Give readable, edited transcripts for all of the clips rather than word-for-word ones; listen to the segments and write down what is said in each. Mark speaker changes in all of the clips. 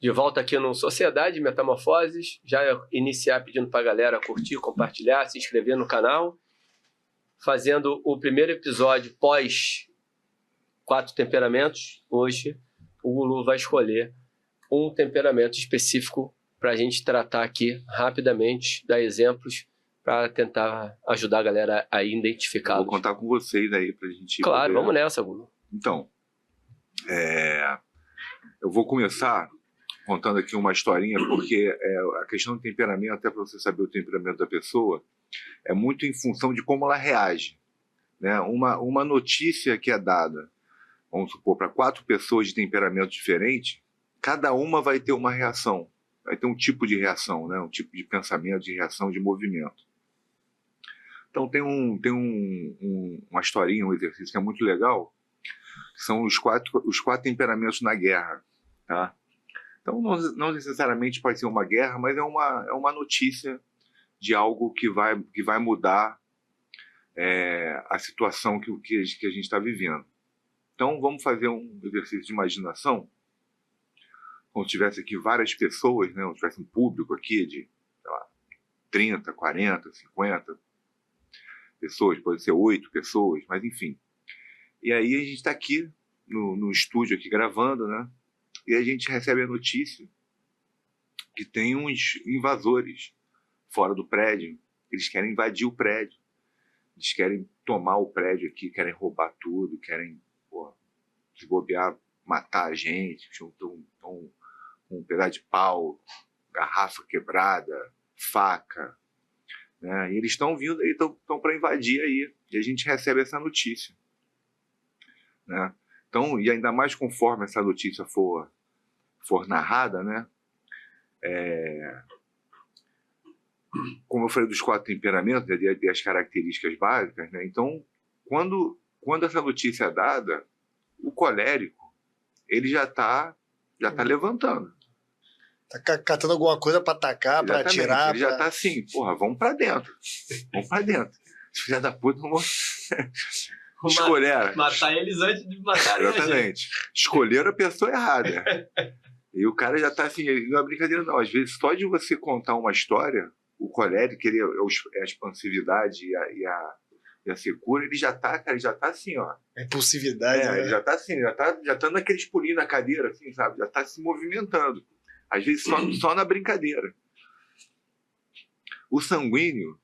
Speaker 1: De volta aqui no Sociedade Metamorfoses. Já iniciar pedindo para a galera curtir, compartilhar, se inscrever no canal. Fazendo o primeiro episódio pós 4 temperamentos. Hoje o Gulu vai escolher um temperamento específico para a gente tratar aqui rapidamente, dar exemplos para tentar ajudar a galera a identificá-los.
Speaker 2: Vou contar com vocês aí para a gente...
Speaker 1: Claro, vamos nessa, Gulu.
Speaker 2: Então, eu vou começar contando aqui uma historinha, porque a questão do temperamento, até para você saber o temperamento da pessoa, é muito em função de como ela reage, né? Uma notícia que é dada, vamos supor, para 4 pessoas de temperamento diferente, cada uma vai ter uma reação, vai ter um tipo de reação, né? Um tipo de pensamento, de reação, de movimento. Então tem uma historinha, um exercício que é muito legal, que são os quatro temperamentos na guerra, tá? Então não necessariamente pode ser uma guerra, mas é uma notícia de algo que vai mudar a situação que a gente está vivendo. Então vamos fazer um exercício de imaginação, como se tivesse aqui várias pessoas, né? Como se tivesse um público aqui de, sei lá, 30, 40, 50 pessoas, pode ser 8 pessoas, mas enfim. E aí a gente está aqui no estúdio aqui gravando, né? E a gente recebe a notícia que tem uns invasores fora do prédio. Eles querem invadir o prédio. Eles querem tomar o prédio aqui, querem roubar tudo, querem, se bobear, matar a gente. Estão com um pedaço de pau, garrafa quebrada, faca, né? E eles estão vindo aí, estão para invadir aí. E a gente recebe essa notícia, né? Então, e ainda mais conforme essa notícia for narrada, né? Como eu falei dos 4 temperamentos, e as características básicas, né? Então, quando essa notícia é dada, o colérico, ele já tá levantando.
Speaker 3: Tá catando alguma coisa para atacar, para atirar.
Speaker 2: Ele já tá assim, vamos para dentro. Vamos para dentro. Os filhos da puta não vão... Escolheram.
Speaker 1: Matar eles antes de matar a gente.
Speaker 2: Exatamente. Escolheram a pessoa errada. E o cara já tá assim, não é brincadeira não. Às vezes, só de você contar uma história, o colérico, ele a expansividade e a secura, ele já tá assim, ó.
Speaker 3: A impulsividade, né?
Speaker 2: Ele já tá assim, já tá naqueles pulinhos na cadeira, assim, sabe? Já tá se movimentando. Às vezes só na brincadeira. O sanguíneo,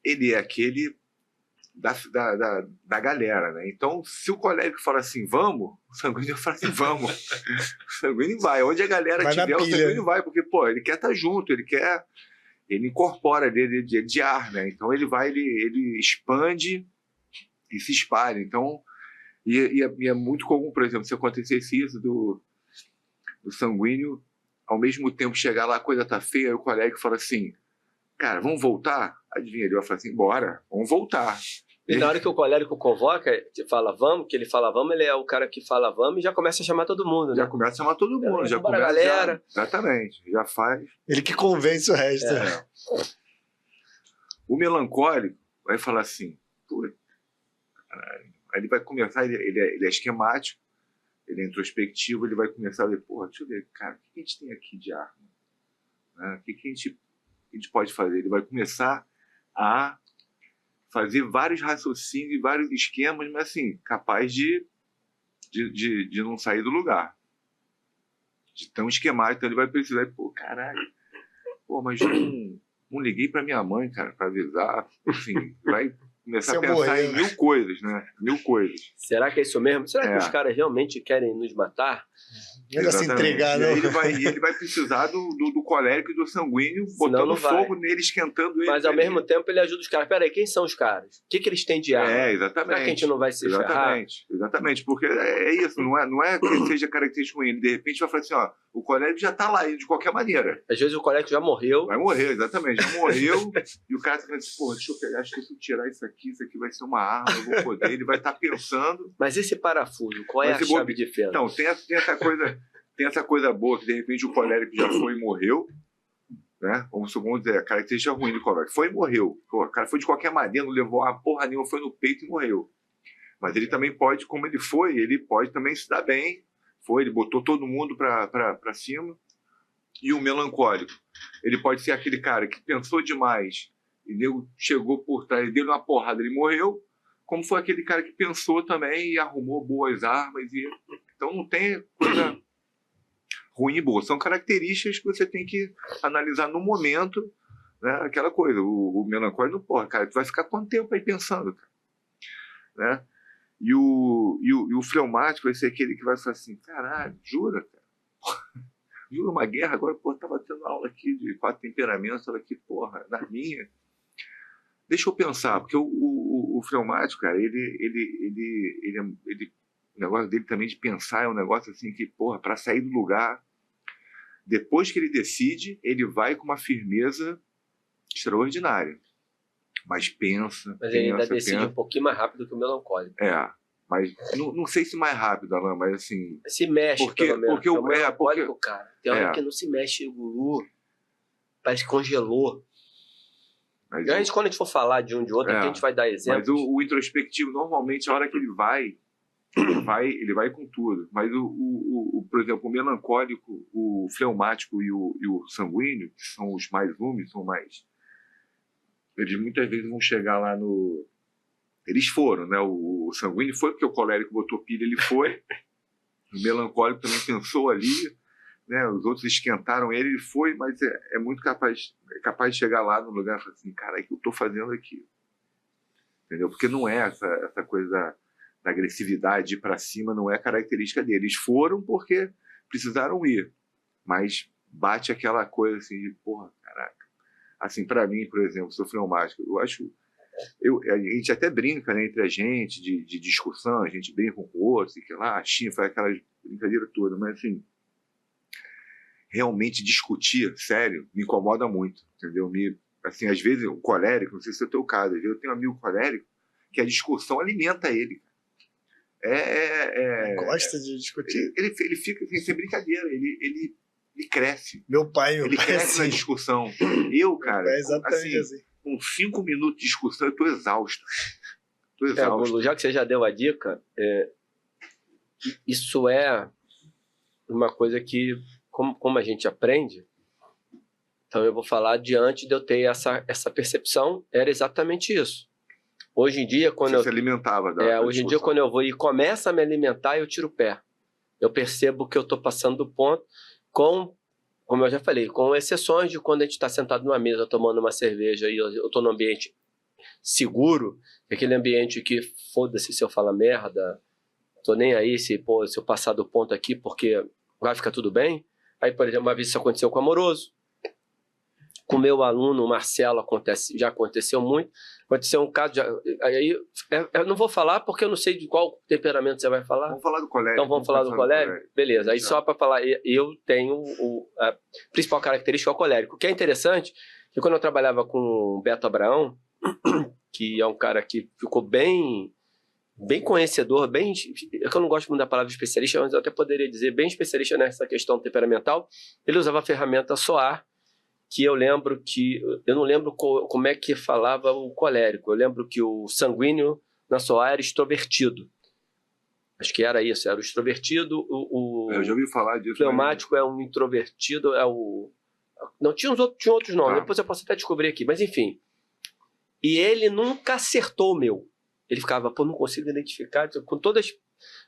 Speaker 2: ele é aquele da galera, né? Então, se o colérico fala assim, vamos, o sanguíneo fala assim, vamos. O sanguíneo vai. Onde a galera tiver, o sanguíneo vai, porque, ele quer estar junto, ele incorpora ele de ar, né? Então ele expande e se espalha. Então, e é muito comum, por exemplo, se acontecesse isso do sanguíneo, ao mesmo tempo chegar lá, a coisa tá feia, aí o colérico fala assim, cara, vamos voltar? Adivinha, ele vai falar assim, bora, vamos voltar.
Speaker 1: E na hora que o colérico convoca, fala vamos, que ele fala vamos, ele é o cara que fala vamos e já começa a chamar todo mundo, né?
Speaker 2: Já começa a chamar todo mundo, já começa
Speaker 1: a galera.
Speaker 2: Exatamente, já faz.
Speaker 3: Ele que convence o resto.
Speaker 2: O melancólico vai falar assim, puta, caralho. Aí ele vai começar, ele é esquemático, ele é introspectivo, ele vai começar a ver, deixa eu ver, cara, o que a gente tem aqui de arma? Né? O que a gente pode fazer? Ele vai começar a fazer vários raciocínios, vários esquemas, mas assim, capaz de não sair do lugar. De tão esquemático, então ele vai precisar, caralho, mas não liguei pra minha mãe, cara, pra avisar, assim, vai começar a pensar em 1000 coisas, né? 1000 coisas.
Speaker 1: Será que é isso mesmo? Será que os caras realmente querem nos matar?
Speaker 3: Ele vai se entregar, não.
Speaker 2: Ele vai precisar do colérico e do sanguíneo, botando fogo nele, esquentando ele.
Speaker 1: Mas ao mesmo tempo ele ajuda os caras. Peraí, quem são os caras? O que eles têm de arma?
Speaker 2: Exatamente.
Speaker 1: Será que a gente não vai se ferrar?
Speaker 2: Exatamente, porque é isso, não é que seja característico ruim. Ele de repente vai falar assim, o colérico já tá lá, de qualquer maneira.
Speaker 1: Às vezes o colérico já morreu.
Speaker 2: Vai morrer, exatamente, já morreu, e o cara tá falando assim, deixa eu pegar, acho que se eu tirar isso aqui vai ser uma arma, eu vou poder. Ele vai estar pensando.
Speaker 1: Mas esse parafuso, qual é a chave de fenda?
Speaker 2: Então, tem essa coisa boa que de repente o colérico já foi e morreu, né? Vamos dizer, a característica ruim do colérico foi e morreu. O cara foi de qualquer maneira, não levou uma porra nenhuma, foi no peito e morreu. Mas ele também pode, como ele pode também se dar bem Ele botou todo mundo para cima. E o melancólico, ele pode ser aquele cara que pensou demais e nego chegou por trás, deu uma porrada, ele morreu, como foi aquele cara que pensou também e arrumou boas armas. Então não tem coisa ruim e boa. São características que você tem que analisar no momento, né? Aquela coisa, o melancólico, porra, cara, tu vai ficar quanto tempo aí pensando, cara? Né? E o fleumático vai ser aquele que vai falar assim, caralho, jura, cara? Jura uma guerra? Agora, pô, tava tendo aula aqui de 4 temperamentos, tava aqui, porra, na minha. Deixa eu pensar, porque o fleumático, cara, o negócio dele também de pensar é um negócio assim que, porra, para sair do lugar, depois que ele decide, ele vai com uma firmeza extraordinária. Mas pensa.
Speaker 1: Mas ele ainda decide um pouquinho mais rápido que o melancólico.
Speaker 2: Mas não sei se mais rápido, Alain, mas assim...
Speaker 1: Se mexe, pelo menos.
Speaker 2: Porque o melancólico,
Speaker 1: cara, tem hora que não se mexe o guru, parece que congelou. Mas quando a gente for falar de um de outro, aqui a gente vai dar exemplos.
Speaker 2: Mas o introspectivo, normalmente, a hora que ele vai com tudo. Mas, por exemplo, o melancólico, o fleumático e o sanguíneo, que são os mais úmidos, eles muitas vezes vão chegar lá no... Eles foram, né? O sanguíneo foi porque o colérico botou pilha, ele foi. O melancólico também pensou ali, né? Os outros esquentaram ele foi, mas é muito capaz de chegar lá no lugar e falar assim, cara, o que eu estou fazendo aqui? Entendeu? Porque não é essa coisa da agressividade, ir para cima, não é característica dele. Eles foram porque precisaram ir, mas bate aquela coisa assim de, porra, caraca. Assim, para mim, por exemplo, sou fleumático, eu acho... a gente até brinca, né, entre a gente, de discussão, a gente brinca um com o outro, assim, que lá, a China faz aquela brincadeira toda, mas assim, realmente discutir, sério, me incomoda muito, entendeu? Assim, às vezes, o colérico, não sei se é o teu caso, eu tenho um amigo colérico que a discussão alimenta ele.
Speaker 3: Gosta de discutir.
Speaker 2: Ele fica, assim, sem brincadeira, ele cresce.
Speaker 3: Meu pai
Speaker 2: cresce na discussão. Eu, cara,
Speaker 3: é exatamente assim.
Speaker 2: Com 5 minutos de discussão, eu tô exausto.
Speaker 1: Gulu, já que você já deu a dica, isso é uma coisa que, como a gente aprende, então eu vou falar diante de eu ter essa percepção, era exatamente isso. Hoje em dia, quando
Speaker 2: você se alimentava da
Speaker 1: hoje em dia, quando eu vou e começa a me alimentar, eu tiro o pé. Eu percebo que eu estou passando do ponto, como eu já falei, com exceções de quando a gente está sentado numa mesa tomando uma cerveja e eu estou num ambiente seguro, aquele ambiente que foda-se se eu falar merda, tô nem aí se eu passar do ponto aqui porque vai ficar tudo bem. Aí, por exemplo, uma vez isso aconteceu com o Amoroso, com o meu aluno, o Marcelo, já aconteceu muito. Aconteceu um caso, aí eu não vou falar porque eu não sei de qual temperamento você vai falar.
Speaker 2: Vamos falar do colérico.
Speaker 1: Então vamos falar do colérico? Beleza, aí só para falar, eu tenho a principal característica é o colérico. O que é interessante, que quando eu trabalhava com o Beto Abraão, que é um cara que ficou bem conhecedor, é que eu não gosto muito da palavra especialista, mas eu até poderia dizer bem especialista nessa questão temperamental. Ele usava a ferramenta SOAR, que eu não lembro como é que falava o colérico. Eu lembro que o sanguíneo na SOAR era extrovertido. Acho que era isso, era o extrovertido.
Speaker 2: Eu já ouvi falar disso.
Speaker 1: O fleumático é um introvertido, não, tinha outros nomes, depois eu posso até descobrir aqui, mas enfim. E ele nunca acertou o meu. Ele ficava, não consigo identificar, com todas,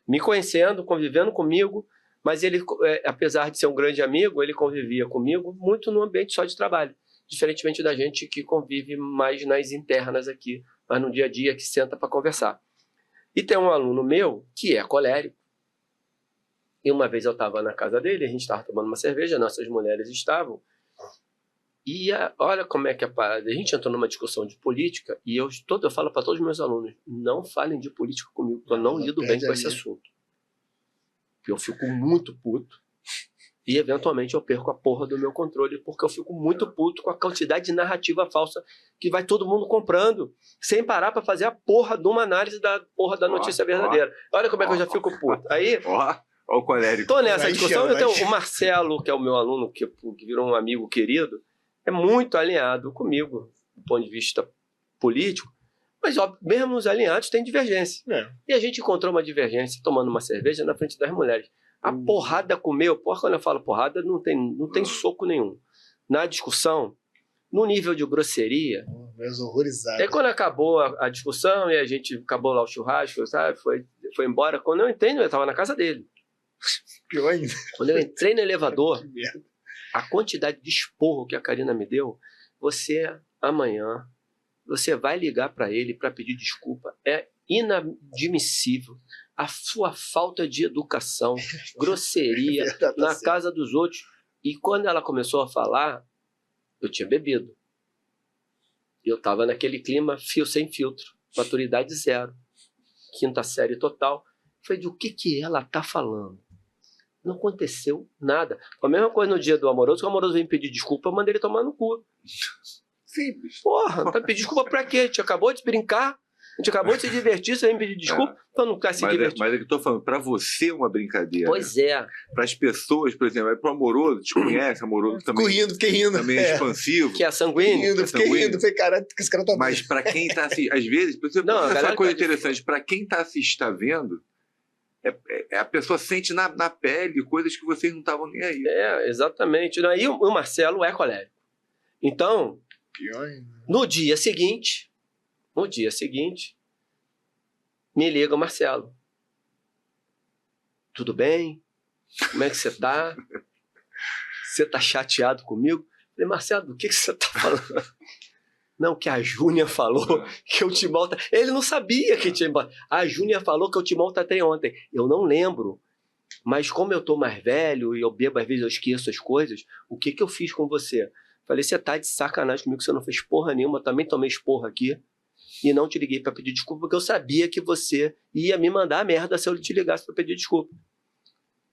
Speaker 1: me conhecendo, convivendo comigo, mas ele, apesar de ser um grande amigo, ele convivia comigo muito no ambiente só de trabalho, diferentemente da gente que convive mais nas internas aqui, mas no dia a dia que senta para conversar. E tem um aluno meu que é colérico, e uma vez eu estava na casa dele, a gente estava tomando uma cerveja, nossas mulheres estavam, e olha como é que a gente entrou numa discussão de política, e eu falo para todos os meus alunos, não falem de política comigo, porque eu não lido bem com esse assunto. Eu fico muito puto e eventualmente eu perco a porra do meu controle porque eu fico muito puto com a quantidade de narrativa falsa que vai todo mundo comprando sem parar para fazer a porra de uma análise da porra da notícia verdadeira. Olha como é que eu já fico puto. Aí,
Speaker 2: o colérico.
Speaker 1: Tô nessa discussão, eu tenho o Marcelo, que é o meu aluno, que virou um amigo querido, é muito alinhado comigo do ponto de vista político. Mas, ó, mesmo os alinhados têm divergência. E a gente encontrou uma divergência tomando uma cerveja na frente das mulheres. A porrada comeu. Porra, quando eu falo porrada, não tem soco nenhum. Na discussão, no nível de grosseria...
Speaker 3: Meus horrorizados.
Speaker 1: Aí quando acabou a discussão e a gente acabou lá o churrasco, sabe? Foi embora. Quando eu entrei, eu estava na casa dele.
Speaker 3: Pior ainda.
Speaker 1: Quando eu entrei no elevador,
Speaker 3: Que merda.
Speaker 1: a quantidade de esporro que a Karina me deu, amanhã, você vai ligar para ele para pedir desculpa. É inadmissível a sua falta de educação, grosseria na casa dos outros. E quando ela começou a falar, eu tinha bebido. Eu estava naquele clima fio sem filtro, maturidade zero, 5ª série total. Falei, do que ela tá falando? Não aconteceu nada. A mesma coisa no dia do Amoroso, que o Amoroso veio me pedir desculpa, eu mandei ele tomar no cu.
Speaker 2: Simples.
Speaker 1: Porra, tá pedindo desculpa pra quê? A gente acabou de brincar, a gente acabou de se divertir, você vem me pedir desculpa, então não quer se divertir.
Speaker 2: Mas é que eu tô falando, pra você é uma brincadeira.
Speaker 1: Pois é.
Speaker 2: Para as pessoas, por exemplo, pro Amoroso, te conhece, Amoroso também.
Speaker 3: Fiquei rindo.
Speaker 2: Também é expansivo.
Speaker 1: Que é sanguíneo.
Speaker 3: Fiquei rindo. Falei, cara, que esse cara tá...
Speaker 2: Mas para quem tá assistindo, às vezes,
Speaker 1: Não,
Speaker 2: essa é uma coisa
Speaker 1: tá
Speaker 2: interessante, para quem tá vendo, a pessoa sente na pele coisas que vocês não estavam nem aí.
Speaker 1: É, exatamente. E o Marcelo é colérico. Então,
Speaker 3: Pior ainda.
Speaker 1: no dia seguinte, me liga o Marcelo. Tudo bem? Como é que você tá? Você tá chateado comigo? Falei, Marcelo, do que você tá falando? Não, que a Júnia falou que eu te maltratei. Ele não sabia que tinha... A Júnia falou que eu te maltratei ontem. Eu não lembro. Mas como eu tô mais velho e eu bebo, às vezes eu esqueço as coisas, o que eu fiz com você? Falei, você tá de sacanagem comigo, você não fez porra nenhuma, eu também tomei esporro aqui. E não te liguei para pedir desculpa, porque eu sabia que você ia me mandar a merda se eu te ligasse para pedir desculpa.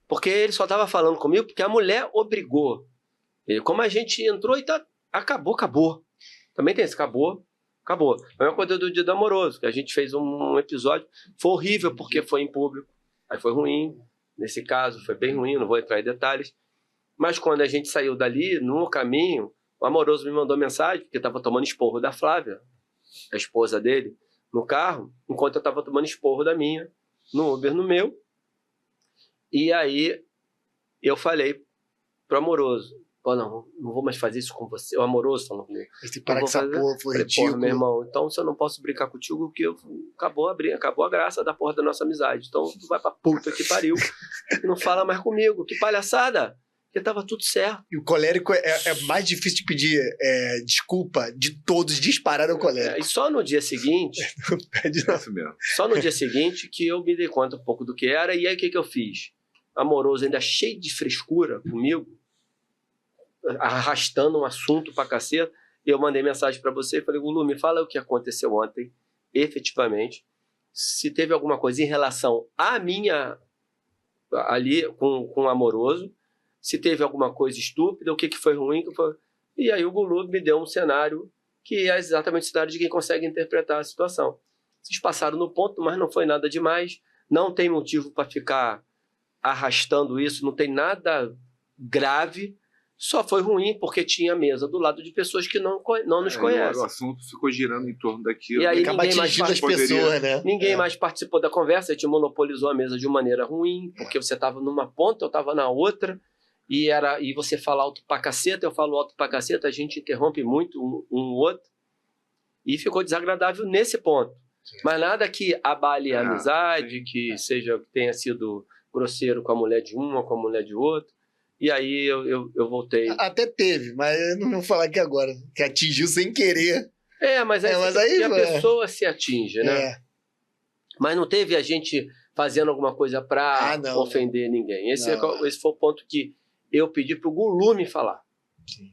Speaker 1: Porque ele só estava falando comigo porque a mulher obrigou. E como a gente entrou e acabou. Também tem esse acabou. A mesma coisa do Dia do Amoroso, que a gente fez um episódio, foi horrível porque foi em público, aí foi ruim. Nesse caso foi bem ruim, não vou entrar em detalhes. Mas quando a gente saiu dali, no caminho, o Amoroso me mandou mensagem, porque estava tomando esporro da Flávia, a esposa dele, no carro, enquanto eu estava tomando esporro da minha, no Uber, no meu. E aí eu falei pro Amoroso, pô, não vou mais fazer isso com você. O Amoroso falou comigo.
Speaker 3: Mas tem que parar com essa porra, foi
Speaker 1: falei,
Speaker 3: ridículo.
Speaker 1: porra, meu irmão, então se eu não posso brincar contigo, porque acabou a graça da porra da nossa amizade. Então tu vai pra puta que pariu. E não fala mais comigo. Que palhaçada. Porque tava tudo certo.
Speaker 3: E o colérico é mais difícil de pedir desculpa de todos, disparado é o colérico.
Speaker 1: E só no dia seguinte...
Speaker 3: Pede não.
Speaker 2: Isso mesmo.
Speaker 1: Só no dia seguinte que eu me dei conta um pouco do que era. E aí o que eu fiz? Amoroso, ainda cheio de frescura comigo, arrastando um assunto pra caceta, eu mandei mensagem pra você e falei, Gulu, me fala o que aconteceu ontem, efetivamente, se teve alguma coisa em relação à minha, ali, com o Amoroso, se teve alguma coisa estúpida, o que foi ruim, E aí o Gulu me deu um cenário que é exatamente o cenário de quem consegue interpretar a situação. Vocês passaram no ponto, mas não foi nada demais, não tem motivo para ficar arrastando isso, não tem nada grave, só foi ruim porque tinha mesa do lado de pessoas que não nos conhecem.
Speaker 2: O assunto ficou girando em torno daquilo.
Speaker 1: E aí
Speaker 3: Acaba atingindo as pessoas, né?
Speaker 1: Ninguém mais participou da conversa, a gente monopolizou a mesa de maneira ruim, porque você estava numa ponta, eu estava na outra, e você fala alto pra caceta, eu falo alto pra caceta, a gente interrompe muito um outro, e ficou desagradável nesse ponto. Sim. Mas nada que abale a amizade, que tenha sido grosseiro com a mulher de uma, com a mulher de outro. E aí eu voltei.
Speaker 3: Até teve, mas eu não vou falar aqui agora. Que atingiu sem querer.
Speaker 1: Mas aí a pessoa se atinge, né?
Speaker 3: É.
Speaker 1: Mas não teve a gente fazendo alguma coisa pra ofender ninguém. Esse foi o ponto que eu pedi pro Gulu me falar.
Speaker 3: Sim.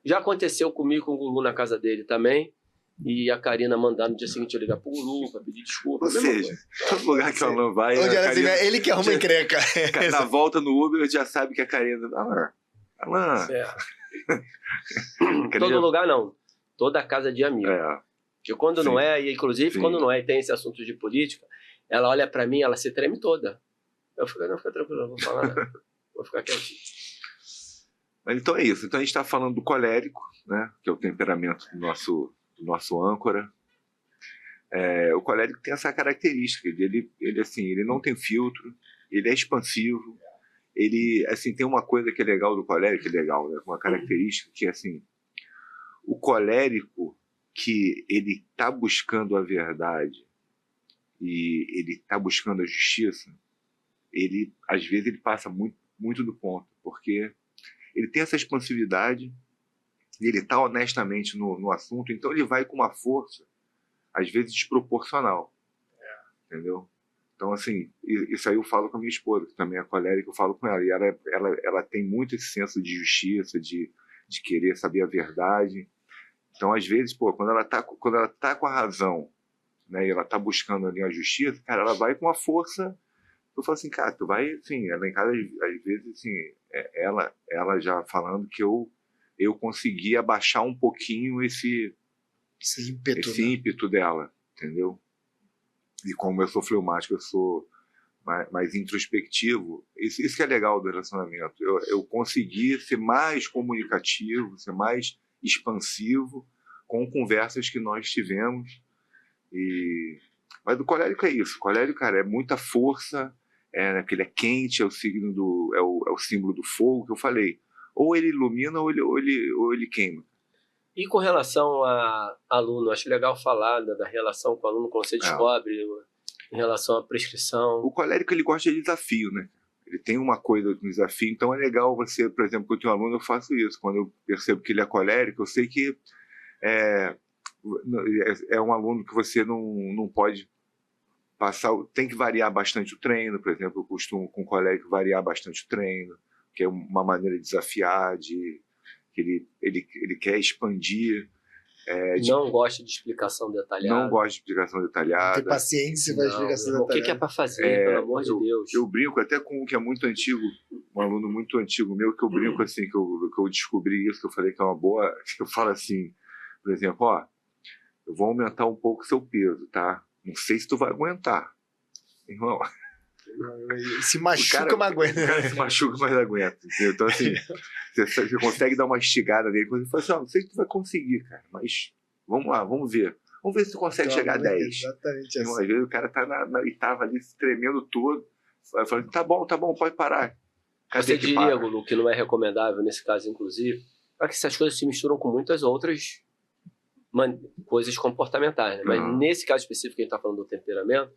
Speaker 1: Já aconteceu comigo com o Gulu na casa dele também. E a Karina mandar no dia seguinte eu ligar pro Gulu pra pedir desculpa.
Speaker 2: Ou seja, todo lugar que o Alan vai...
Speaker 3: Ele que arruma encrenca.
Speaker 2: Na volta no Uber, ele já sabe que a Karina... Alan...
Speaker 1: Todo lugar não. Toda casa de amigo. Porque quando não é, e inclusive quando não é e tem esse assunto de política, ela olha pra mim, ela se treme toda. Eu fico, não, fica tranquilo, não vou falar nada. Vou ficar quietinho.
Speaker 2: Então é isso. Então a gente tá falando do colérico, né? Que é o temperamento do nosso âncora. O colérico tem essa característica, ele não tem filtro, ele é expansivo, ele, assim, tem uma coisa que é legal do colérico, que é legal, né? Uma característica que, assim, o colérico que ele está buscando a verdade e ele está buscando a justiça, ele, às vezes, ele passa muito, muito do ponto, porque ele tem essa expansividade, ele está honestamente no assunto, então ele vai com uma força, às vezes, desproporcional. Entendeu? Então, assim, isso aí eu falo com a minha esposa, que também é colérica, eu falo com ela, e ela tem muito esse senso de justiça, de querer saber a verdade. Então, às vezes, pô, quando ela tá com a razão, né, e ela tá buscando ali a justiça, cara, ela vai com uma força. Eu falo assim, cara, tu vai, assim, ela em casa, às vezes, assim, ela já falando que eu consegui abaixar um pouquinho esse ímpeto dela, entendeu? E como eu sou fleumático, eu sou mais introspectivo, isso que é legal do relacionamento. Eu consegui ser mais comunicativo, ser mais expansivo com conversas que nós tivemos. Mas o colérico é isso. O colérico, cara, é muita força, que ele é quente, é o signo é o símbolo do fogo que eu falei. Ou ele ilumina ou ele queima.
Speaker 1: E com relação a aluno, acho legal falar da relação com o aluno quando você descobre em relação à prescrição.
Speaker 2: O colérico, ele gosta de desafio, né? Ele tem uma coisa de desafio, então é legal você, por exemplo, com o teu aluno eu faço isso. Quando eu percebo que ele é colérico, eu sei que é um aluno que você não pode passar, tem que variar bastante o treino, por exemplo, eu costumo com o colérico variar bastante o treino, que é uma maneira de desafiar, que ele quer expandir.
Speaker 1: Não gosta de explicação detalhada.
Speaker 2: Não gosta de explicação detalhada.
Speaker 3: Tem paciência para explicação detalhada.
Speaker 1: O que é para fazer, pelo amor de Deus?
Speaker 2: Eu brinco até com um que é muito antigo, um aluno muito antigo meu, que eu brinco assim, que eu descobri isso, que eu falei que é uma boa, que eu falo assim, por exemplo, eu vou aumentar um pouco o seu peso, tá? Não sei se tu vai aguentar. Irmão...
Speaker 3: Se machuca, mas aguenta.
Speaker 2: O cara se machuca, mas aguenta. Entendeu? Então, assim, você consegue dar uma estigada nele. Quando ele fala assim, não sei se tu vai conseguir, cara, mas vamos lá, vamos ver. Vamos ver se tu consegue chegar a 10.
Speaker 3: Exatamente assim.
Speaker 2: Às vezes o cara e tava ali se tremendo todo. Eu falei, tá bom, pode parar.
Speaker 1: Você diria, Gulu, que não é recomendável nesse caso, inclusive, para que essas coisas se misturam com muitas outras coisas comportamentais, né? Mas nesse caso específico que a gente está falando do temperamento,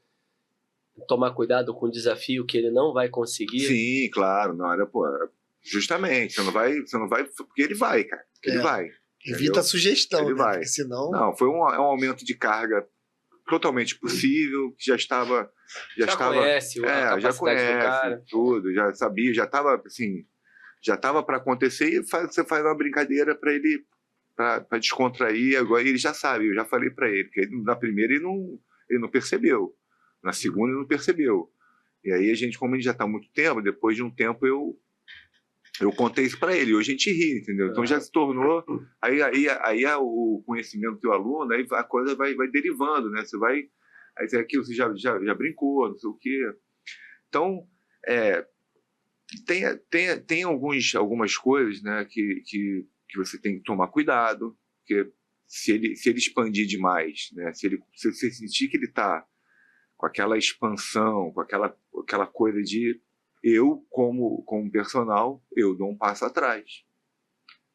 Speaker 1: tomar cuidado com o desafio que ele não vai conseguir.
Speaker 2: Sim, claro, na hora, justamente, você não vai, porque ele vai, cara, ele vai.
Speaker 3: Evita a sugestão,
Speaker 2: ele vai.
Speaker 3: Porque senão...
Speaker 2: Não, foi um aumento de carga totalmente possível, que já estava...
Speaker 1: Conhece a capacidade do cara.
Speaker 2: Tudo, já sabia, já estava assim, já estava para acontecer e você faz uma brincadeira para ele, para descontrair, agora ele já sabe, eu já falei para ele, que na primeira ele não percebeu. Na segunda ele não percebeu. E aí como a gente já está há muito tempo, depois de um tempo eu contei isso para ele. Hoje a gente ri, entendeu? Então já se tornou... Aí o conhecimento do teu aluno, aí a coisa vai derivando, né? Você vai... Aí aquilo você já brincou, não sei o quê. Então, tem algumas coisas, né, que você tem que tomar cuidado, porque se ele expandir demais, né? Se você sentir que ele está com aquela expansão, com aquela coisa de eu, como personal, eu dou um passo atrás.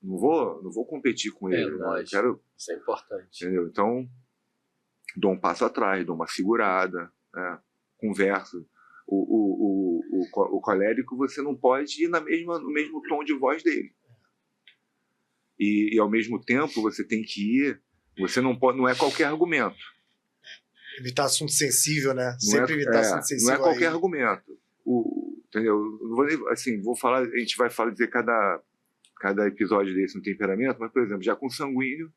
Speaker 2: Não vou competir com ele. Né?
Speaker 1: Isso é importante.
Speaker 2: Entendeu? Então, dou um passo atrás, dou uma segurada, né? Converso. O colérico, você não pode ir no mesmo tom de voz dele. E ao mesmo tempo, você tem que ir... Você não é qualquer argumento.
Speaker 3: Evitar assunto sensível, né? Sempre evitar assunto sensível.
Speaker 2: Não é qualquer argumento. Entendeu? Não vou, assim, vou falar, a gente vai dizer cada episódio desse no temperamento, mas, por exemplo, já com sanguíneo,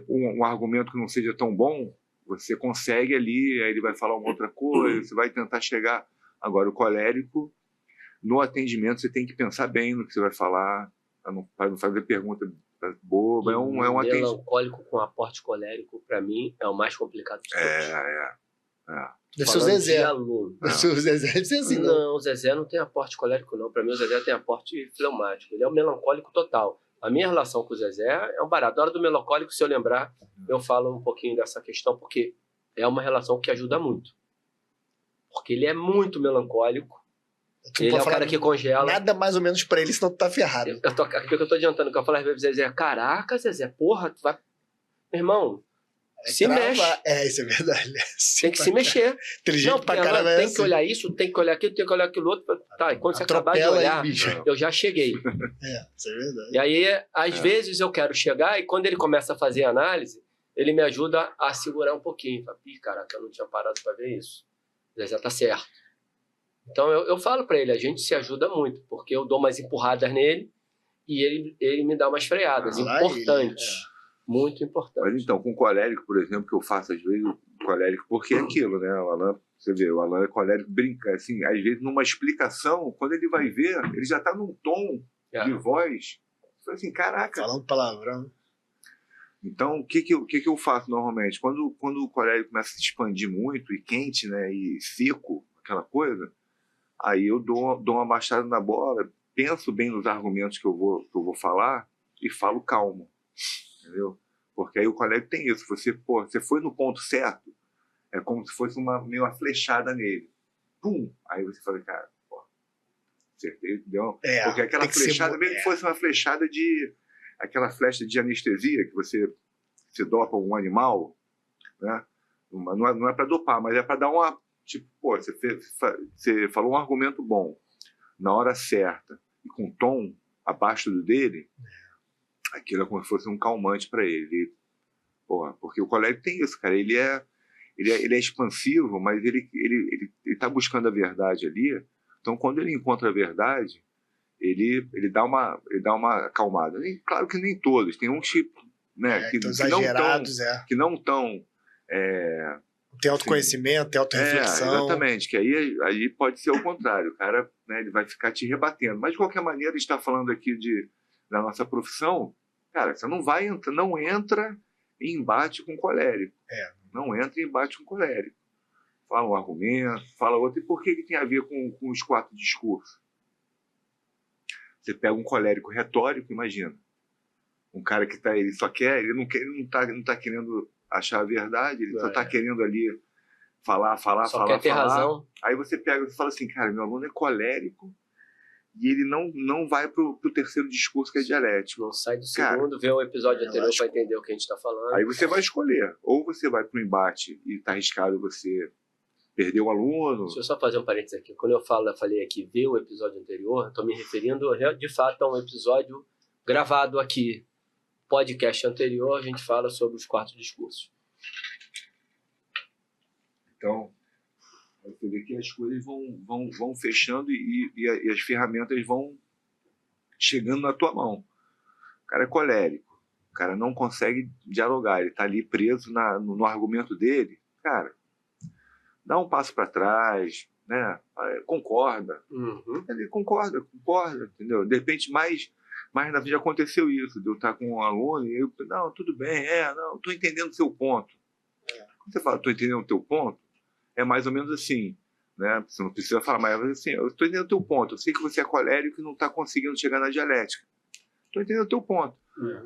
Speaker 2: um argumento que não seja tão bom, você consegue ali, aí ele vai falar uma outra coisa, você vai tentar chegar. Agora, o colérico, no atendimento, você tem que pensar bem no que você vai falar, para não fazer pergunta boba. É um atendimento.
Speaker 1: Melancólico com aporte colérico, para mim, é o mais complicado de todos.
Speaker 3: Deve ser o Zezé.
Speaker 1: Deve
Speaker 3: ser o Zezé, deve ser assim,
Speaker 1: não, o Zezé não tem aporte colérico, não. Para mim, o Zezé tem aporte fleumático. Ele é um melancólico total. A minha relação com o Zezé é um barato. Na hora do melancólico, se eu lembrar, eu falo um pouquinho dessa questão, porque é uma relação que ajuda muito. Porque ele é muito melancólico
Speaker 3: Tu não
Speaker 1: Ele é
Speaker 3: pode
Speaker 1: o
Speaker 3: falar
Speaker 1: cara que congela.
Speaker 3: nada mais ou menos pra ele, senão tu tá ferrado.
Speaker 1: O que eu tô adiantando, que eu falo às vezes, Zezé, caraca, Zezé, porra, tu vai... Meu irmão, se
Speaker 3: Trava-
Speaker 1: mexe.
Speaker 3: Isso é verdade.
Speaker 1: Tem que se mexer.
Speaker 3: Inteligente
Speaker 1: Não,
Speaker 3: pra
Speaker 1: porque
Speaker 3: caramba.
Speaker 1: tem que olhar isso, tem que olhar aquilo, tem que olhar aquilo outro. Tá, e quando você acabar de
Speaker 3: Atropela aí,
Speaker 1: olhar,
Speaker 3: bicho.
Speaker 1: eu já cheguei.
Speaker 3: Isso é verdade.
Speaker 1: E aí, às vezes, eu quero chegar e quando ele começa a fazer análise, ele me ajuda a segurar um pouquinho. Fala, ih, caraca, eu não tinha parado pra ver isso. Já tá certo. Então, eu falo pra ele, a gente se ajuda muito, porque eu dou umas empurradas nele e ele me dá umas freadas.
Speaker 3: Lá
Speaker 1: Importantes. Muito importante.
Speaker 2: Mas então, com colérico, por exemplo, que eu faço às vezes, colérico, porque é aquilo, né? O Alan, você vê, o Alan é colérico, brinca, assim, às vezes numa explicação, quando ele vai ver, ele já tá num tom de voz, você fala assim, caraca.
Speaker 3: Falando palavrão.
Speaker 2: Então, o que eu faço normalmente? Quando o colérico começa a se expandir muito, e quente, né, e seco, aquela coisa, aí eu dou uma baixada na bola, penso bem nos argumentos que eu vou falar e falo calmo. Entendeu? Porque aí o colérico tem isso. Você foi no ponto certo, é como se fosse meio uma flechada nele. Pum! Aí você fala, cara, pô, acertei, entendeu? Porque aquela flechada, mesmo que fosse uma flechada aquela flecha de anestesia que você dopa um animal, né? Não é para dopar, mas é para dar uma. Tipo, pô, você falou um argumento bom, na hora certa, e com tom abaixo do dele. Aquilo é como se fosse um calmante para ele. Porra, porque o colérico tem isso, cara. Ele é expansivo, mas ele tá buscando a verdade ali. Então, quando ele encontra a verdade, ele dá uma acalmada. E, claro que nem todos. Tem um tipo, né, que não tão
Speaker 3: tem autoconhecimento, tem autorreflexão.
Speaker 2: Exatamente, que aí pode ser o contrário. O cara, né, ele vai ficar te rebatendo. Mas, de qualquer maneira, a gente está falando aqui da nossa profissão, cara, você não entra em embate com colérico. Não entra em embate com colérico. Fala um argumento, fala outro. E por que tem a ver com os 4 discursos? Você pega um colérico retórico, imagina. Um cara que ele só quer, ele não tá querendo achar a verdade, ele só tá querendo ali falar.
Speaker 1: Quer ter razão.
Speaker 2: Aí você pega e fala assim, cara, meu aluno é colérico, e ele não vai pro terceiro discurso, que é dialético.
Speaker 1: Não sai do segundo, vê o episódio anterior para entender o que a gente está falando.
Speaker 2: Aí você vai escolher. Ou você vai pro embate e tá arriscado você perder o aluno.
Speaker 1: Deixa eu só fazer um parênteses aqui. Quando eu falei aqui, ver o episódio anterior, estou me referindo, de fato, a um episódio gravado aqui. Podcast anterior, a gente fala sobre os 4 discursos.
Speaker 2: Então, você vê que as coisas vão fechando e as ferramentas vão chegando na tua mão. O cara é colérico, o cara não consegue dialogar, ele está ali preso no argumento dele. Cara, dá um passo para trás, né? Concorda. Ele concorda, entendeu? De repente, mais na vida aconteceu isso, de eu estar com um aluno e eu, não, tudo bem, não, estou entendendo o seu ponto. Quando você fala, estou entendendo o teu ponto, é mais ou menos assim, né? Você não precisa falar, mas assim, eu estou entendendo o teu ponto, eu sei que você é colérico e não está conseguindo chegar na dialética. Estou entendendo o teu ponto.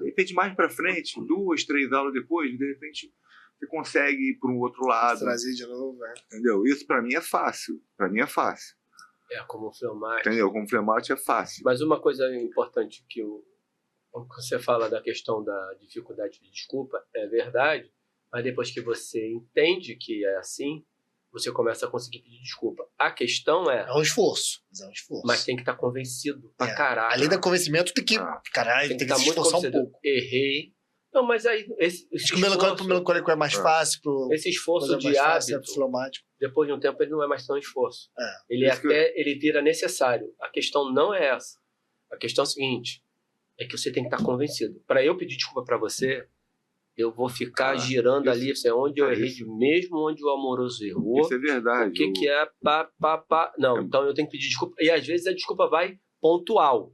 Speaker 2: De repente, mais para frente, 2, 3 aulas depois, de repente, você consegue ir para um outro lado.
Speaker 3: Trazer de novo,
Speaker 2: entendeu? Isso para mim é fácil.
Speaker 1: Como o fleumático.
Speaker 2: Entendeu? Como fleumático é fácil.
Speaker 1: Mas uma coisa importante quando você fala da questão da dificuldade de desculpa, é verdade, mas depois que você entende que é assim, você começa a conseguir pedir desculpa. A questão é
Speaker 3: um esforço.
Speaker 1: Mas tem que estar convencido pra caralho.
Speaker 3: Além do convencimento, tem que se esforçar um pouco.
Speaker 1: Errei. Não, mas aí...
Speaker 3: Acho que o melancólico é mais fácil.
Speaker 1: Esse esforço de hábito, depois de um tempo, ele não é mais tão esforço. Ele vira necessário. A questão não é essa. A questão é a seguinte, é que você tem que estar convencido. Para eu pedir desculpa para você, eu vou ficar girando ali, onde eu errei, mesmo onde o amoroso errou.
Speaker 2: Isso é verdade.
Speaker 1: O que é pá. Não, então eu tenho que pedir desculpa. E às vezes a desculpa vai pontual.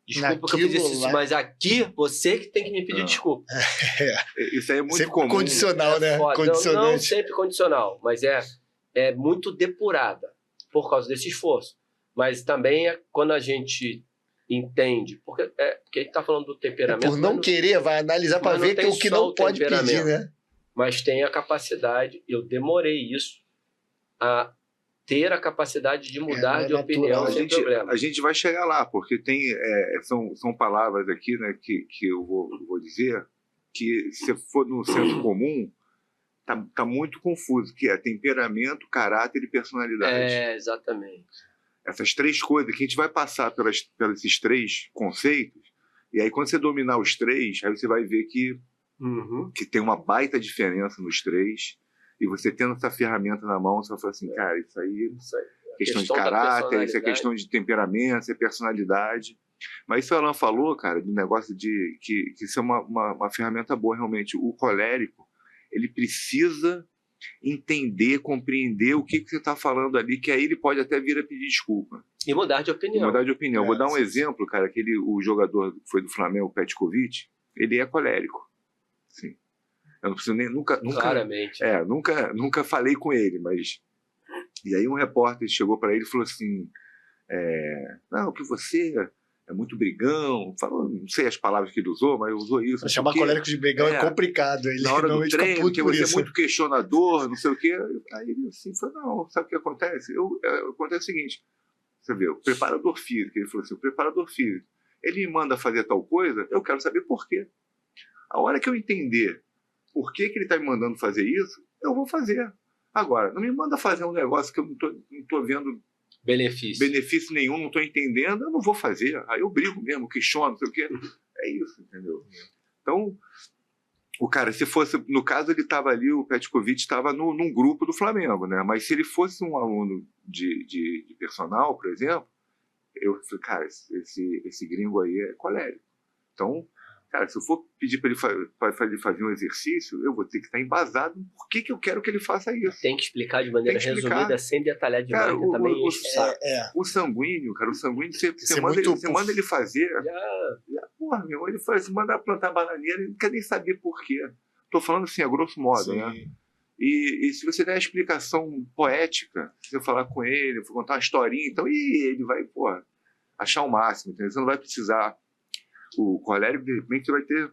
Speaker 1: Desculpa que eu fiz isso, mas aqui você que tem que me pedir desculpa.
Speaker 2: Isso aí é muito
Speaker 3: sempre
Speaker 2: comum.
Speaker 3: Condicional, né?
Speaker 1: Não sempre condicional, mas é muito depurada por causa desse esforço. Mas também é quando a gente entende, porque a gente está falando do temperamento.
Speaker 3: Por não querer, vai analisar para ver o que não pode pedir, né?
Speaker 1: Mas tem a capacidade, eu demorei isso, a ter a capacidade de mudar de
Speaker 3: natural.
Speaker 1: opinião sem problema.
Speaker 2: A gente vai chegar lá, porque são palavras aqui, né, que eu vou dizer, que se for no senso comum, tá muito confuso, que é temperamento, caráter e personalidade.
Speaker 1: Exatamente.
Speaker 2: Essas três coisas que a gente vai passar pelos esses três conceitos, e aí quando você dominar os três, aí você vai ver que tem uma baita diferença nos três, e você tendo essa ferramenta na mão, você vai falar assim, cara, isso aí é questão de caráter, isso é questão de temperamento, isso é personalidade. Mas isso o Alan falou, cara, do negócio de que isso é uma ferramenta boa, realmente. O colérico, ele precisa entender, compreender o que você está falando ali, que aí ele pode até vir a pedir desculpa.
Speaker 1: E mudar de opinião.
Speaker 2: Vou dar um exemplo, cara, o jogador que foi do Flamengo, o Petkovic, ele é colérico. Sim. Eu não preciso nem, nunca,
Speaker 1: claramente.
Speaker 2: Nunca falei com ele, mas... E aí um repórter chegou para ele e falou assim, não, que você é muito brigão, falou, não sei as palavras que ele usou, mas usou isso.
Speaker 3: Chamar colérico de brigão é complicado. Ele
Speaker 2: na hora do treino, que você é
Speaker 3: isso.
Speaker 2: muito questionador, não sei o quê. Aí ele assim falou, não, sabe o que acontece? Acontece o seguinte, você vê, o preparador físico, ele falou assim, o preparador físico, ele me manda fazer tal coisa, eu quero saber por quê. A hora que eu entender por que ele está me mandando fazer isso, eu vou fazer. Agora, não me manda fazer um negócio que eu não tô vendo benefício nenhum, não estou entendendo, eu não vou fazer. Aí eu brigo mesmo, questiono, não sei o quê. É isso, entendeu? Então, o cara, se fosse, no caso ele estava ali, o Petkovic estava num grupo do Flamengo, né? Mas se ele fosse um aluno de personal, por exemplo, eu falei, cara, esse gringo aí é colérico. Então, cara, se eu for pedir para ele fazer um exercício, eu vou ter que estar embasado por que eu quero que ele faça isso.
Speaker 1: Tem que explicar de maneira resumida, sem detalhar demais,
Speaker 2: cara,
Speaker 1: que também enche o saco.
Speaker 2: O sanguíneo, você manda ele fazer. Porra, meu irmão, ele faz, manda plantar bananeira, ele não quer nem saber por quê. Estou falando assim, a grosso modo, né? E se você der a explicação poética, se você falar com ele, for contar uma historinha, então, ele vai, porra, achar o máximo, entendeu? Você não vai precisar. O colérico, de repente, você vai ter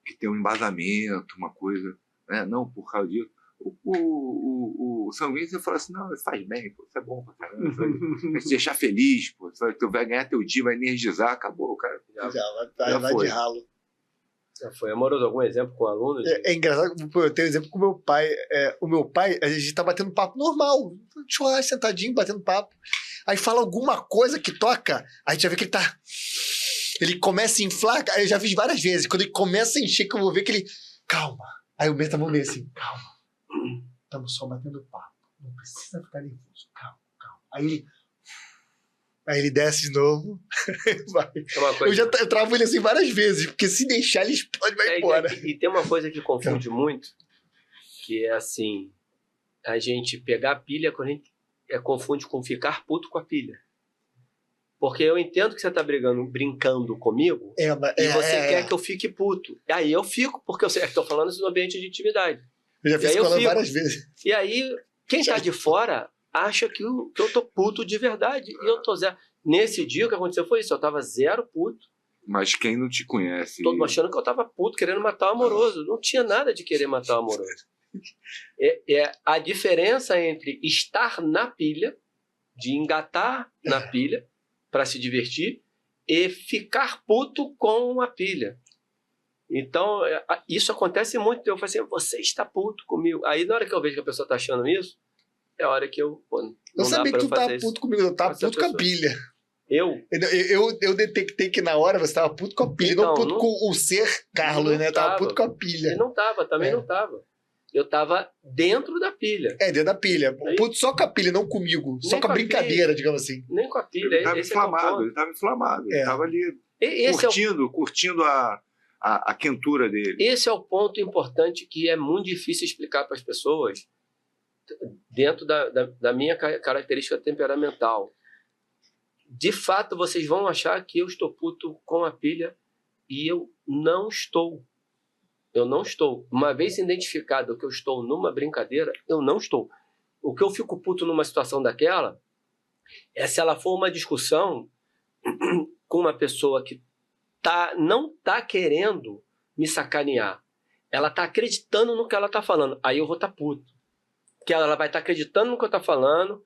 Speaker 2: que ter um embasamento, uma coisa, né? Não, por causa disso. O sanguíneo, você fala assim, não, faz bem, pô, isso é bom pra caramba, vai te deixar feliz, pô, tu vai ganhar teu dia, vai energizar, acabou, cara.
Speaker 3: Já vai de ralo.
Speaker 1: Já foi. Amoroso, algum exemplo com alunos?
Speaker 3: É engraçado, eu tenho um exemplo com o meu pai. O meu pai, a gente tá batendo papo normal, churrasco, sentadinho, batendo papo. Aí fala alguma coisa que toca, a gente já vê que ele começa a inflar, eu já fiz várias vezes. Quando ele começa a encher, que eu vou ver que ele... Calma. Aí o Bento tá meio assim, calma. Estamos só batendo papo. Não precisa ficar nervoso. Calma. Aí ele desce de novo. Vai. Eu travo ele assim várias vezes, porque se deixar, ele explode e vai embora.
Speaker 1: E tem uma coisa que confunde muito, que é assim, a gente pegar a pilha, quando a gente confunde com ficar puto com a pilha. Porque eu entendo que você tá brincando comigo, e você quer que eu fique puto. E aí eu fico, porque eu sei que estou falando isso no ambiente de intimidade.
Speaker 3: Eu já fiz com ela várias vezes.
Speaker 1: E aí, quem tá de fora acha que eu tô puto de verdade. E eu tô zero. Nesse dia, o que aconteceu foi isso. Eu tava zero puto.
Speaker 2: Mas quem não te conhece...
Speaker 1: Todo mundo achando que eu tava puto, querendo matar o amoroso. Não tinha nada de querer matar o amoroso. É a diferença entre estar na pilha, de engatar na pilha, para se divertir, e ficar puto com a pilha. Então, isso acontece muito. Eu falo assim, você está puto comigo. Aí, na hora que eu vejo que a pessoa está achando isso, é a hora que eu...
Speaker 3: Eu sabia que tu tá puto comigo, eu tava puto com a pilha. Eu detectei que na hora você tava puto com a pilha, não puto com o ser Carlos, né? Tava puto com a pilha.
Speaker 1: Ele não tava, também não tava. Eu tava dentro da pilha.
Speaker 3: Dentro da pilha. Puto só com a pilha, não comigo. Só com a brincadeira, digamos assim.
Speaker 1: Nem com a pilha.
Speaker 2: Ele tava inflamado, Ele tava ali curtindo a quentura dele.
Speaker 1: Esse é o ponto importante que é muito difícil explicar para as pessoas dentro da minha característica temperamental. De fato, vocês vão achar que eu estou puto com a pilha e eu não estou. Eu não estou. Uma vez identificado que eu estou numa brincadeira, eu não estou. O que eu fico puto numa situação daquela é se ela for uma discussão com uma pessoa que não está querendo me sacanear. Ela está acreditando no que ela está falando. Aí eu vou estar puto. Porque ela vai estar acreditando no que eu estou falando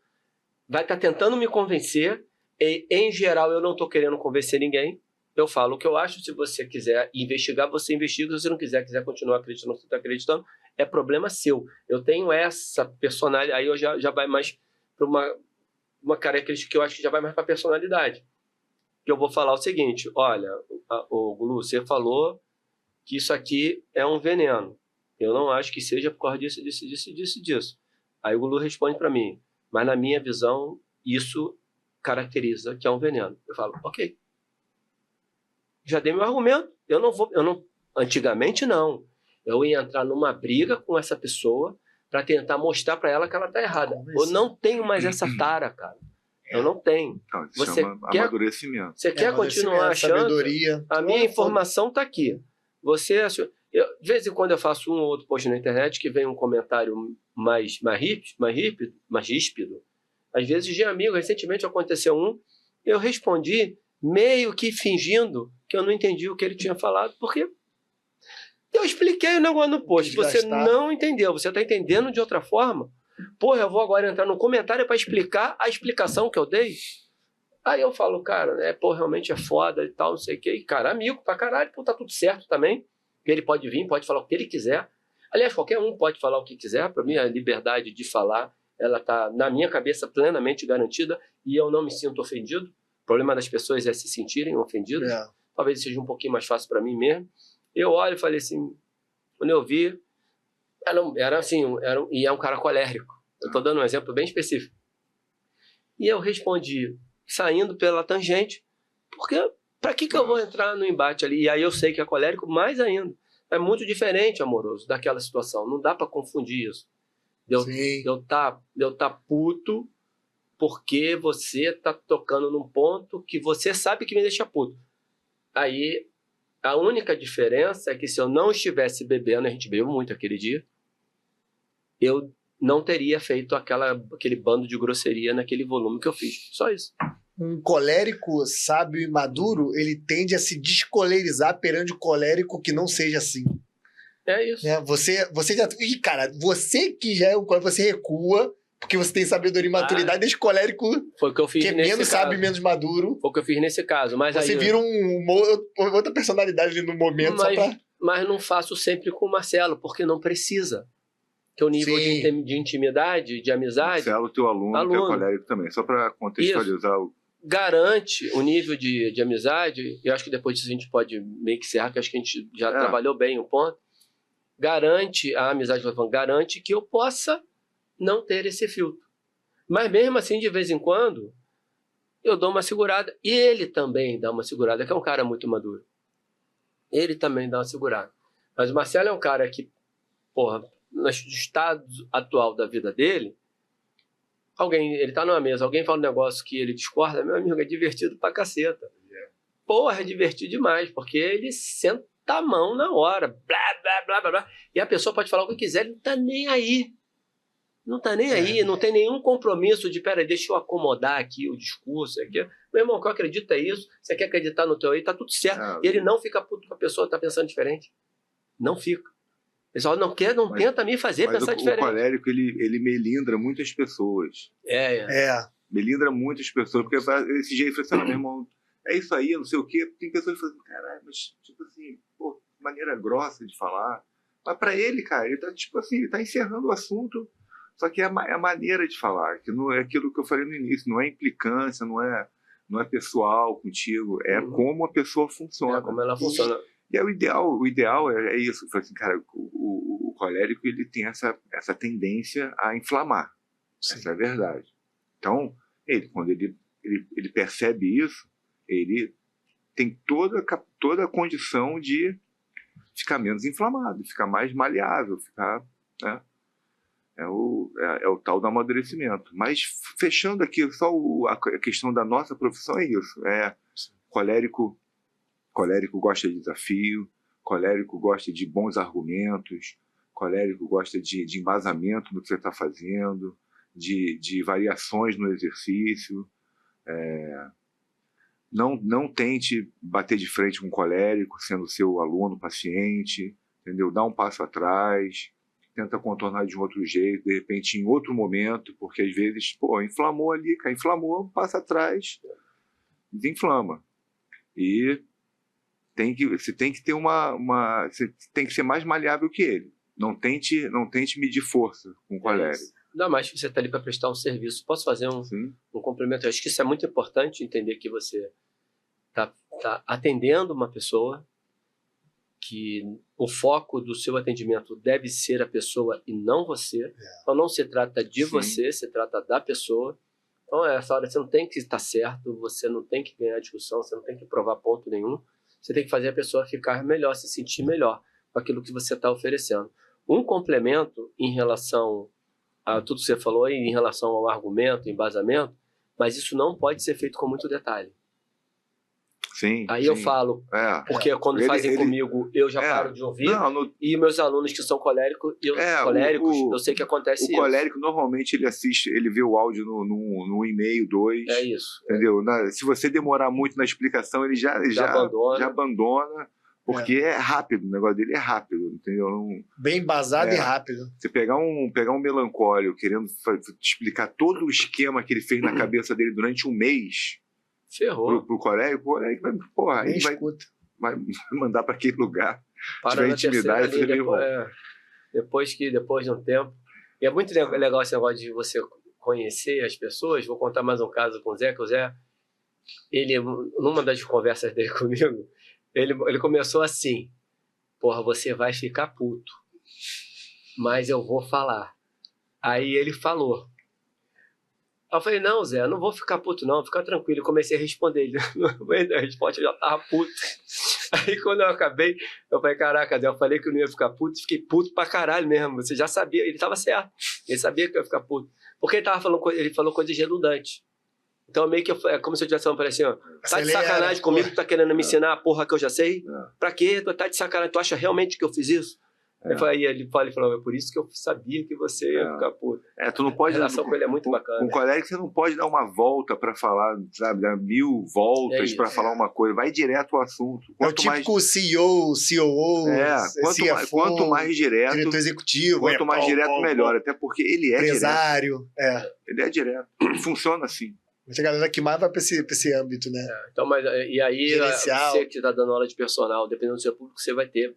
Speaker 1: vai estar tentando me convencer, e, em geral, eu não estou querendo convencer ninguém. Eu falo o que eu acho. Se você quiser investigar, você investiga. Se você não quiser continuar acreditando no que você está acreditando, é problema seu. Eu tenho essa personalidade, aí eu já vai mais para uma característica que eu acho que já vai mais para a personalidade. Que eu vou falar o seguinte: olha, o Gulu, você falou que isso aqui é um veneno. Eu não acho que seja por causa disso. Aí o Gulu responde para mim: mas na minha visão, isso caracteriza que é um veneno. Eu falo: ok. Já dei meu argumento. Eu não. Antigamente, não. Eu ia entrar numa briga com essa pessoa para tentar mostrar para ela que ela tá errada. Eu não tenho mais essa tara, cara. Eu não tenho.
Speaker 2: Então,
Speaker 1: Você quer
Speaker 2: amadurecimento.
Speaker 1: Você quer continuar achando?
Speaker 3: Sabedoria.
Speaker 1: A minha informação está aqui. Você achou... de vez em quando eu faço um ou outro post na internet que vem um comentário mais ríspido. Às vezes de amigo. Recentemente aconteceu eu respondi meio que fingindo que eu não entendi o que ele tinha falado, porque eu expliquei o negócio no post. Você não entendeu, você está entendendo de outra forma. Porra, eu vou agora entrar no comentário para explicar a explicação que eu dei. Aí eu falo, cara, né, pô, realmente é foda e tal, não sei o quê. E, cara, amigo pra caralho, pô, tá tudo certo também. Ele pode vir, pode falar o que ele quiser. Aliás, qualquer um pode falar o que quiser. Para mim, a liberdade de falar, ela tá na minha cabeça plenamente garantida e eu não me sinto ofendido. O problema das pessoas é se sentirem ofendidas. Talvez seja um pouquinho mais fácil para mim mesmo. Eu olho e falei assim, quando eu vi, era assim, e é um cara colérico. Eu estou dando um exemplo bem específico. E eu respondi, saindo pela tangente, porque para que eu vou entrar no embate ali? E aí eu sei que é colérico mais ainda. É muito diferente, amoroso, daquela situação. Não dá para confundir isso. Eu tá puto porque você tá tocando num ponto que você sabe que me deixa puto. Aí, a única diferença é que se eu não estivesse bebendo, a gente bebeu muito aquele dia, eu não teria feito aquele bando de grosseria naquele volume que eu fiz. Só isso.
Speaker 3: Um colérico sábio e maduro, ele tende a se descolerizar perante o colérico que não seja assim.
Speaker 1: É isso.
Speaker 3: Você já... Ih, cara, você que já é um colérico, você recua, porque você tem sabedoria e maturidade, desse colérico
Speaker 1: foi o que eu fiz
Speaker 3: que é
Speaker 1: nesse
Speaker 3: menos
Speaker 1: caso.
Speaker 3: sábio e menos maduro.
Speaker 1: Foi o que eu fiz nesse caso. Mas
Speaker 3: você
Speaker 1: aí,
Speaker 3: vira outra personalidade ali no momento,
Speaker 1: mas não faço sempre com o Marcelo, porque não precisa. Que o nível de intimidade, de amizade...
Speaker 2: Marcelo, teu aluno, que é colérico também. Só para contextualizar
Speaker 1: garante o nível de amizade, e acho que depois disso a gente pode meio que encerrar, que acho que a gente já trabalhou bem o ponto. Garante a amizade, garante que eu possa não ter esse filtro. Mas mesmo assim, de vez em quando, eu dou uma segurada. E ele também dá uma segurada, que é um cara muito maduro. Ele também dá uma segurada. Mas o Marcelo é um cara que, porra, no estado atual da vida dele, ele tá numa mesa, alguém fala um negócio que ele discorda, meu amigo, é divertido pra caceta. Porra, é divertido demais, porque ele senta a mão na hora, blá, blá, blá, blá, blá. E a pessoa pode falar o que quiser, ele não tá nem aí. Não tá nem aí, não tem nenhum compromisso de, peraí, deixa eu acomodar aqui o discurso. Aqui. Meu irmão, o que eu acredito é isso, você quer acreditar no teu aí, tá tudo certo. Ele não fica puto com a pessoa que tá pensando diferente. Não fica. Ele só não tenta me fazer pensar diferente.
Speaker 2: O colérico, ele melindra muitas pessoas. Melindra muitas pessoas, porque esse jeito ele fala assim, meu irmão, é isso aí, não sei o quê. Tem pessoas que falam assim, caralho, mas tipo assim, pô, maneira grossa de falar. Mas pra ele, cara, ele tá tipo assim, ele tá encerrando o assunto, só que é a maneira de falar, que não é aquilo que eu falei no início, não é implicância, não é pessoal contigo, é como a pessoa funciona.
Speaker 1: É como ela funciona.
Speaker 2: E o ideal é isso. Assim, cara, o colérico ele tem essa tendência a inflamar. Sim. Essa é a verdade. Então, quando ele percebe isso, ele tem toda a condição de ficar menos inflamado, ficar mais maleável, ficar... Né? É o tal do amadurecimento. Mas, fechando aqui, só a questão da nossa profissão é isso. Colérico gosta de desafio, colérico gosta de bons argumentos, colérico gosta de embasamento no que você está fazendo, de variações no exercício. Não tente bater de frente com um colérico, sendo seu aluno, paciente, entendeu? Dá um passo atrás, tenta contornar de um outro jeito, de repente em outro momento, porque às vezes, pô, inflamou ali, cara, inflamou, passa atrás, desinflama. E você tem que ter você tem que ser mais maleável que ele. Não tente medir força com o colérico.
Speaker 1: Ainda mais que você está ali para prestar um serviço. Posso fazer um complemento? Eu acho que isso é muito importante, entender que você está atendendo uma pessoa, que o foco do seu atendimento deve ser a pessoa e não você. Então não se trata de você, se trata da pessoa. Então essa hora você não tem que estar certo, você não tem que ganhar discussão, você não tem que provar ponto nenhum. Você tem que fazer a pessoa ficar melhor, se sentir melhor com aquilo que você está oferecendo. Um complemento em relação a tudo que você falou aí, em relação ao argumento, embasamento, mas isso não pode ser feito com muito detalhe.
Speaker 2: Sim.
Speaker 1: Aí eu falo, porque quando fazem comigo, eu já paro de ouvir, e meus alunos que são coléricos, eu sei que acontece isso.
Speaker 2: O colérico, normalmente, ele vê o áudio no e-mail, 2.
Speaker 1: É isso.
Speaker 2: Entendeu? Se você demorar muito na explicação, ele já abandona, porque é rápido, o negócio dele é rápido, entendeu?
Speaker 3: Bem embasado e rápido.
Speaker 2: Você pegar um melancólico querendo explicar todo o esquema que ele fez na cabeça dele durante um mês,
Speaker 1: ferrou.
Speaker 2: Pro colérico vai, porra, aí vai mandar para aquele lugar.
Speaker 1: Para tiver intimidade, depois de um tempo. E é muito legal esse negócio de você conhecer as pessoas. Vou contar mais um caso com o Zé, que o Zé, ele, numa das conversas dele comigo, ele começou assim: porra, você vai ficar puto, mas eu vou falar. Aí ele falou. Eu falei, não, Zé, eu não vou ficar puto, não, fica tranquilo. Eu comecei a responder ele. No meio da resposta, eu já tava puto. Aí, quando eu acabei, eu falei, caraca, Zé, eu falei que eu não ia ficar puto, fiquei puto pra caralho mesmo. Você já sabia, ele tava certo. Ele sabia que eu ia ficar puto. Porque ele falou coisas redundantes. Então, meio que é como se eu tivesse falando para ele assim, ó, tá de sacanagem comigo, tá querendo me ensinar a porra que eu já sei? Pra quê? Tu tá de sacanagem, tu acha realmente que eu fiz isso? Ele falou, é por isso que eu sabia que você ia ficar puto.
Speaker 2: Tu não pode.
Speaker 1: A relação com ele é muito bacana.
Speaker 2: Com o colérico você não pode dar uma volta para falar, sabe, dar 1000 voltas para falar uma coisa. Vai direto ao assunto.
Speaker 3: Quanto é o típico CEO, COO, CFO,
Speaker 2: quanto mais direto,
Speaker 3: diretor executivo.
Speaker 2: Quanto mais direto, melhor. Até porque ele é
Speaker 3: empresário,
Speaker 2: direto. Ele é direto. Funciona assim.
Speaker 3: Mas a galera que mais vai para esse âmbito, né?
Speaker 1: Então, e aí, você que está dando aula de personal, dependendo do seu público, você vai ter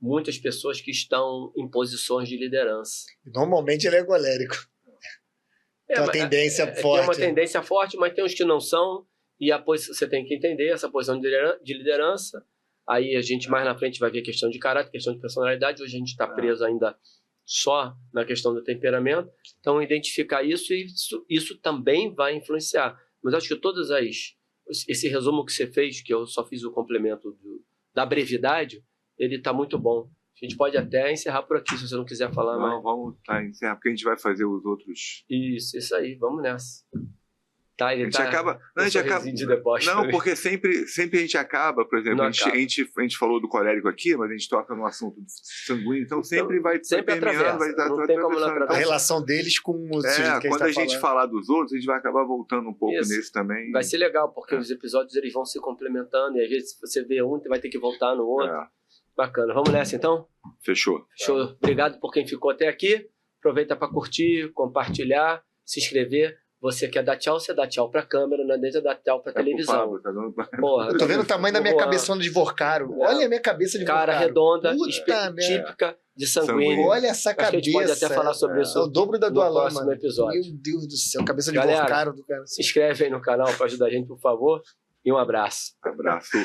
Speaker 1: muitas pessoas que estão em posições de liderança.
Speaker 3: Normalmente ele é colérico. Tem uma tendência forte.
Speaker 1: Tem uma tendência forte, mas tem uns que não são, e você tem que entender essa posição de liderança. Aí a gente mais na frente vai ver questão de caráter, questão de personalidade. Hoje a gente está preso ainda só na questão do temperamento. Então, identificar isso, e isso também vai influenciar. Mas acho que esse resumo que você fez, que eu só fiz o complemento da brevidade, ele está muito bom. A gente pode até encerrar por aqui, se você não quiser falar mais.
Speaker 2: Não, vamos encerrar, porque a gente vai fazer os outros.
Speaker 1: Isso aí, vamos nessa. Tá,
Speaker 2: a gente acaba. Não, porque sempre a gente acaba, por exemplo, a gente falou do colérico aqui, mas a gente toca no assunto sanguíneo, então sempre vai
Speaker 1: atravessar. Não tem como não atravessar.
Speaker 3: A relação deles com os
Speaker 2: quando a gente falar dos outros, a gente vai acabar voltando um pouco nesse também.
Speaker 1: Vai ser legal, porque os episódios eles vão se complementando, e às vezes você vê um, vai ter que voltar no outro. Bacana. Vamos nessa, então?
Speaker 2: Fechou.
Speaker 1: Obrigado por quem ficou até aqui. Aproveita para curtir, compartilhar, se inscrever. Você quer dar tchau, você dá tchau pra câmera, não adianta dar tchau pra televisão.
Speaker 3: Porra, eu tô vendo o tamanho da minha cabeçona de Vorcaro. Olha a minha cabeça de Vorcaro.
Speaker 1: Cara redonda, típica de sanguíneo.
Speaker 3: Olha essa cabeça.
Speaker 1: A gente pode até falar sobre isso.
Speaker 3: É o dobro da do Alan,
Speaker 1: próximo episódio.
Speaker 3: Meu Deus do céu, cabeça de Vorcaro do cara.
Speaker 1: Se inscreve aí no canal para ajudar a gente, por favor. E um abraço.
Speaker 2: Abraço.